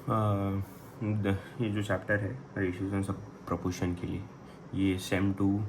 ये जो चैप्टर है रेशियोज एंड सब प्रोपोर्शन के लिए, ये सेम 2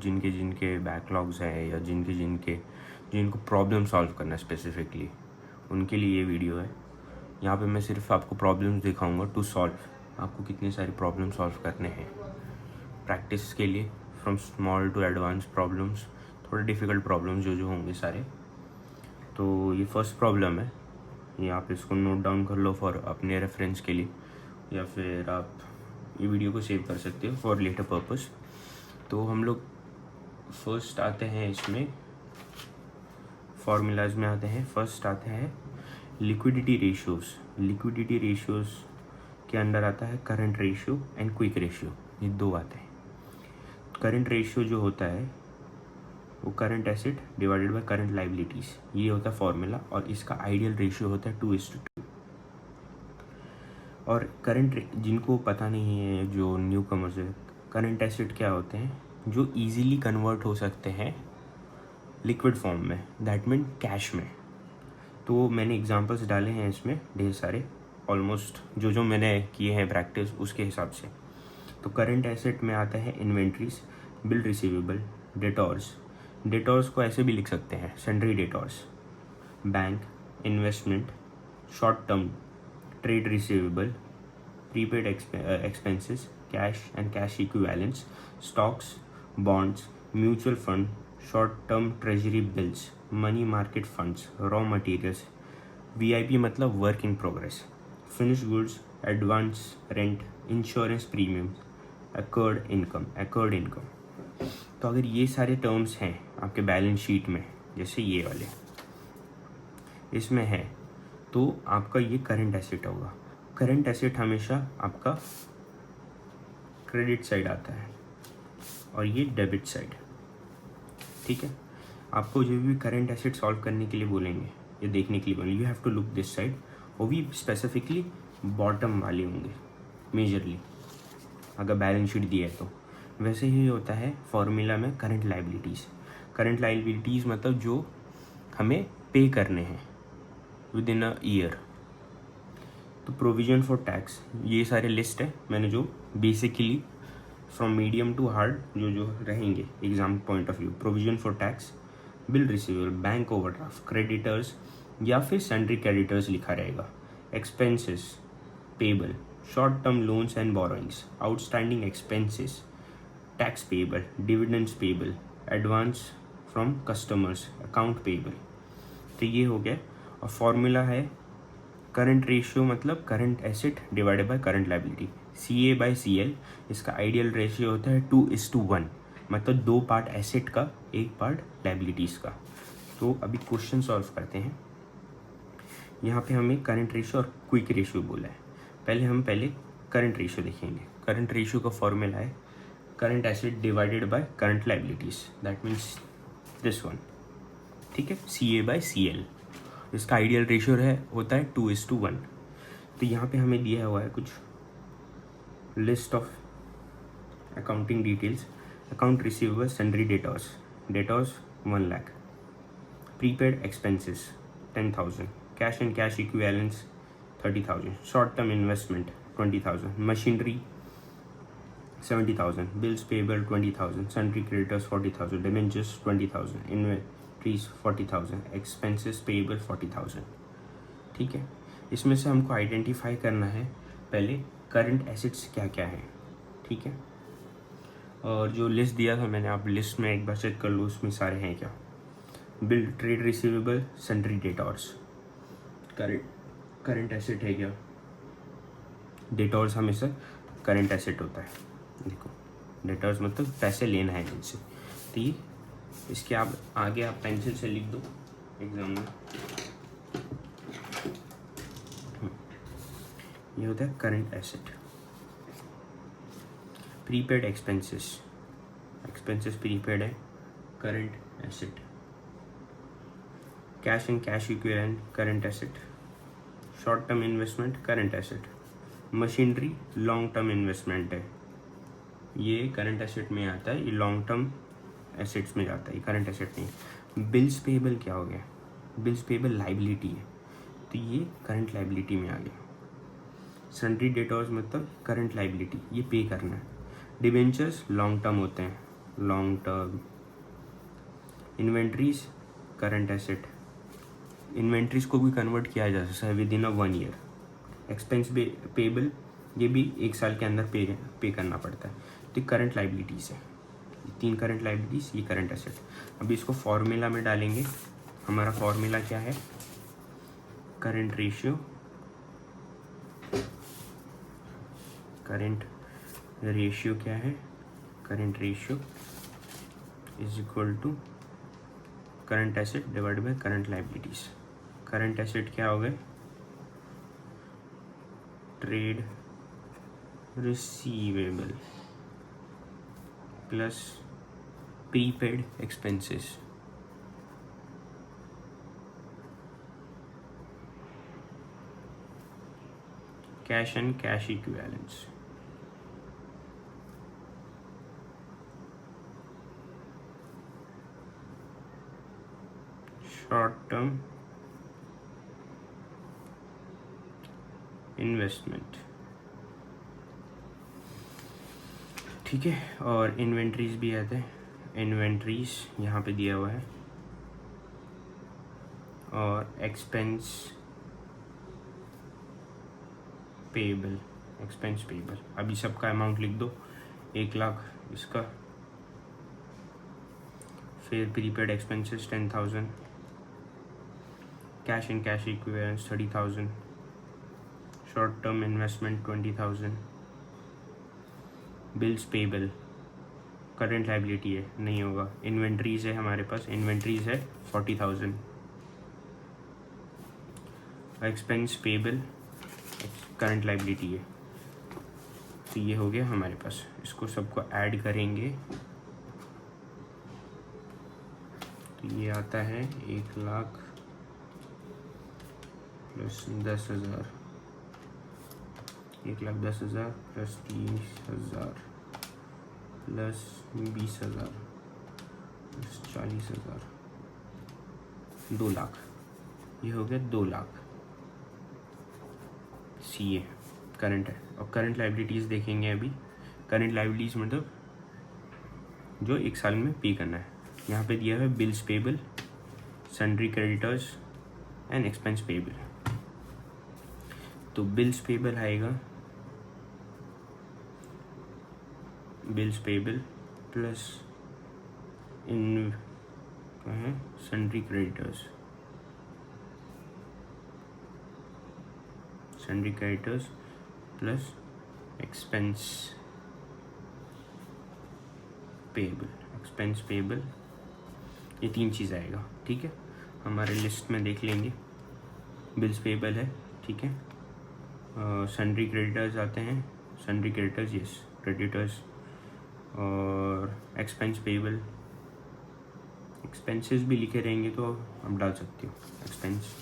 जिनके बैकलॉग्स हैं या जिनको प्रॉब्लम सॉल्व करना स्पेसिफिकली, उनके लिए ये वीडियो है। यहाँ पे मैं सिर्फ आपको प्रॉब्लम्स दिखाऊंगा टू सॉल्व। आपको कितने सारे प्रॉब्लम सॉल्व करने हैं प्रैक्टिस के लिए, from small to advance problems, थोड़े डिफ़िकल्ट प्रॉब्लम्स जो होंगे सारे। तो ये फर्स्ट प्रॉब्लम है, ये आप इसको नोट डाउन कर लो फॉर अपने रेफरेंस के लिए, या फिर आप ये वीडियो को सेव कर सकते हो फॉर लेटर पर्पस। तो हम लोग फर्स्ट आते हैं, इसमें फॉर्मूलाज में आते हैं। फर्स्ट आते हैं लिक्विडिटी रेशियोज। लिक्विडिटी रेशियोज के अंडर आता है current ratio and quick ratio, ये दो आते हैं। करंट रेशियो जो होता है वो current asset divided by current liabilities, ये होता है फॉर्मूला, और इसका आइडियल रेशियो होता है 2:2। और करंट, जिनको पता नहीं है, जो न्यू कमर्स है, करंट एसेट क्या होते हैं? जो इजीली कन्वर्ट हो सकते हैं लिक्विड फॉर्म में, दैट मीन कैश में। तो मैंने एग्जांपल्स डाले हैं इसमें ढेर सारे, ऑलमोस्ट जो मैंने किए हैं प्रैक्टिस उसके हिसाब से। तो करंट एसेट में आता है inventories, bill receivable, debtors. Debtors को ऐसे भी लिख सकते हैं sundry debtors, bank, investment, short term trade receivable, prepaid expenses, cash and cash equivalents, stocks, bonds, mutual fund, short term treasury bills, money market funds, raw materials, VIP मतलब work in progress, finish goods, advance rent, insurance premium, accrued income. तो अगर ये सारे terms हैं आपके balance sheet में, जैसे ये वाले इसमें है, तो आपका ये करंट एसेट होगा। करंट एसेट हमेशा आपका क्रेडिट साइड आता है और ये डेबिट साइड, ठीक है। आपको जो भी करंट एसेट सॉल्व करने के लिए बोलेंगे, ये देखने के लिए बोलेंगे, you have to look this side, वो भी स्पेसिफिकली बॉटम वाले होंगे मेजरली, अगर बैलेंस शीट दिया है तो। वैसे ही होता है फॉर्मूला में करंट लाइबिलिटीज़। करंट लाइबिलिटीज़ मतलब जो हमें पे करने हैं विद इन अ ईयर। तो प्रोविजन फॉर टैक्स, ये सारे लिस्ट है मैंने जो basically from medium to hard जो रहेंगे exam point of view. Provision for tax, bill receivable, bank overdraft, creditors या फिर सन्ड्री क्रेडिटर्स लिखा रहेगा, expenses payable, short term loans and borrowings, outstanding expenses, tax payable, dividends payable, advance from customers, account payable. तो ये हो गया। और formula है करंट रेशियो मतलब current asset divided by current liability, CA/CL। इसका आइडियल रेशियो होता है 2:1, मतलब 2 पार्ट एसेट का, 1 पार्ट लाइबिलिटीज़ का। तो अभी क्वेश्चन सॉल्व करते हैं। यहाँ पे हमें करंट रेशियो और क्विक रेशियो बोला है। पहले करंट रेशियो देखेंगे। करंट रेशियो का फॉर्मूला है current asset divided by current liabilities, that means this one, ठीक है, CA/CL। इसका आइडियल रेशियो होता है 2:1। तो यहाँ पे हमें दिया हुआ है कुछ list of accounting details. Account receivable, sundry debtors 1 lakh, prepaid expenses 10,000, cash and cash equivalents 30,000, short term investment 20,000, machinery 70,000, bills payable 20,000, sundry creditors 40,000, damages 20,000, inventories 40,000, expenses payable 40,000। ठीक है, इसमें से हमको आइडेंटिफाई करना है पहले करंट एसेट्स क्या क्या है, ठीक है। और जो लिस्ट दिया था मैंने, आप लिस्ट में एक बार चेक कर लो उसमें सारे हैं क्या। Bill, trade receivable, sundry debtors current asset है क्या? डेटॉर्स हमेशा करंट एसेट होता है। देखो, डेटर्स मतलब पैसे लेना है जिनसे। तो ये इसके आप आगे आप पेंसिल से लिख दो एग्जाम में। ये होता है current asset. Prepaid expenses prepaid है, current asset. Cash and cash equivalent, current asset. Short term investment, current asset. Machinery long term investment है, ये करंट एसेट में आता है, ये लॉन्ग टर्म एसेट्स में जाता है, ये करंट एसेट नहीं। बिल्स पेबल क्या हो गया? बिल्स पेबल लाइबिलिटी है, तो ये करंट लाइबिलिटी में आ गया। सन्ड्री डेटर्स मतलब करंट लाइबिलिटी, ये पे करना है। डिबेंचर्स लॉन्ग टर्म होते हैं, long term. Inventories current asset, inventories को भी कन्वर्ट किया जा सकता है with in a 1 year. Expense payable, ये भी 1 साल के अंदर पे करना पड़ता है। तो करंट लाइबिलिटीज़ है, 3 करंट लाइबिलिटीज़, ये करंट एसेट। अभी इसको फॉर्मूला में डालेंगे। हमारा फॉर्मूला क्या है? करंट रेशियो, करंट रेशियो क्या है? Current ratio is equal to current asset divide by current liabilities. Current asset क्या हो गए? Trade receivable plus prepaid expenses, cash and cash equivalents. Short term investment, ठीक है। और इन्वेंट्रीज भी आते हैं, इन्वेंट्रीज यहाँ पे दिया हुआ है। और एक्सपेंस पेबल, एक्सपेंस पेबल, अभी सबका अमाउंट लिख दो, 1 लाख इसका। फिर prepaid expenses 10,000, cash and cash equivalents 30,000, short term investment 20,000, bills payable current liability है, नहीं होगा। इन्वेंट्रीज है हमारे पास, इन्वेंट्रीज है 40,000, एक्सपेंस पेबल करंट लाइबिलिटी है। तो ये हो गया हमारे पास। इसको सबको ऐड करेंगे तो ये आता है 1 lakh plus 10,000, 1,10,000 plus 30,000 plus 20,000 plus 40,000, 2 lakh. ये हो गया 2 लाख। CA करंट है। और करंट लाइबिलिटीज़ देखेंगे अभी। करंट लाइबिलिटीज़ मतलब जो 1 साल में पे करना है। यहाँ पे दिया है bills payable, sundry creditors and expense payable. तो बिल्स पेबल आएगा, bills payable plus in sundry creditors, sundry creditors plus expense payable, expense payable, ये 3 चीज़ आएगा, ठीक है। हमारे लिस्ट में देख लेंगे। बिल्स पेबल है, ठीक है। सन्ड्री क्रेडिटर्स आते हैं, सन्ड्री क्रेडिटर्स, यस क्रेडिटर्स। और एक्सपेंस पेबल, एक्सपेंसेस भी लिखे रहेंगे तो आप डाल सकते हो एक्सपेंस।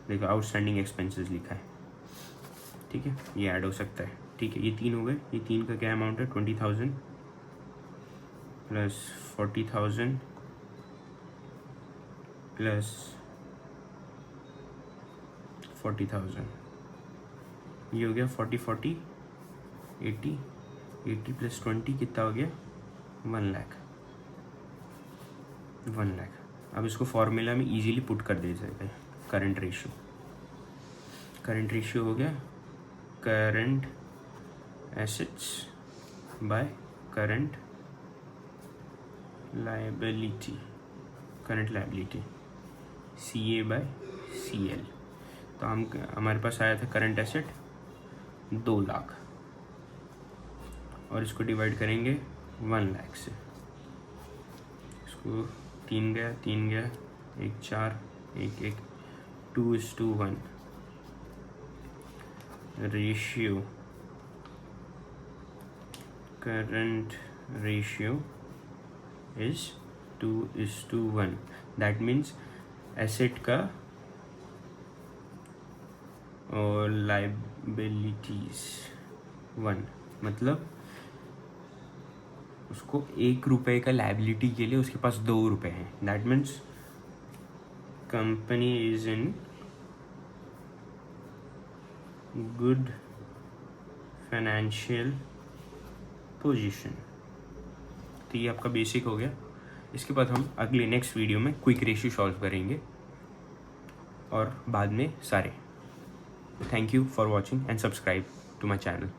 देखो आउटस्टैंडिंग एक्सपेंसेस लिखा है, ठीक है, ये ऐड हो सकता है, ठीक है। ये 3 हो गए। ये 3 का क्या अमाउंट है? 20,000 प्लस 40,000 प्लस 40,000, ये हो गया 40 80 प्लस 20 कितना हो गया? 1 लाख, 1 लाख। अब इसको फॉर्मूला में इजीली पुट कर दे सकते हैं। करंट रेशियो, करंट रेशियो हो गया current assets by current liability, current liability CA by CL। तो हमारे पास आया था करंट एसेट 2 लाख, और इसको डिवाइड करेंगे 1 लाख से। इसको 3 गया, 3 गया, 1 4 1 1, 2:1 ratio, current ratio is 2:1। That means asset का और लाइबिलिटीज 1, मतलब उसको 1 रुपये का लाइबिलिटी के लिए उसके पास 2 रुपये हैं। That means company is in good financial position. तो ये आपका बेसिक हो गया। इसके बाद हम अगले नेक्स्ट वीडियो में क्विक रेशियो सॉल्व करेंगे और बाद में सारे। Thank you for watching and subscribe to my channel.